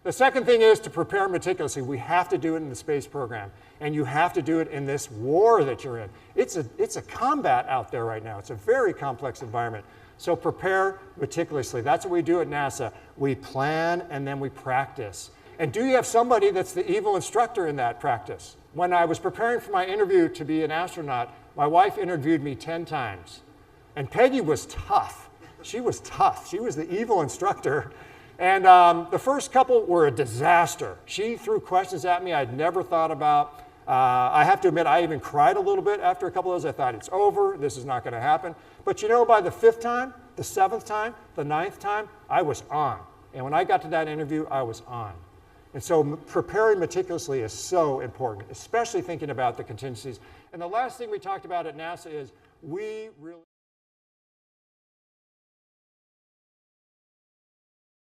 The second thing is to prepare meticulously. We have to do it in the space program, and you have to do it in this war that you're in. It's a combat out there right now. It's a very complex environment. So prepare meticulously. That's what we do at NASA. We plan and then we practice. And do you have somebody that's the evil instructor in that practice? When I was preparing for my interview to be an astronaut, my wife interviewed me 10 times. And Peggy was tough. She was tough. She was the evil instructor. And the first couple were a disaster. She threw questions at me I'd never thought about. I have to admit, I even cried a little bit after a couple of those. I thought, it's over. This is not going to happen. But you know, by the 5th time, the 7th time, the 9th time, I was on. And when I got to that interview, I was on. And so preparing meticulously is so important, especially thinking about the contingencies. And the last thing we talked about at NASA is we really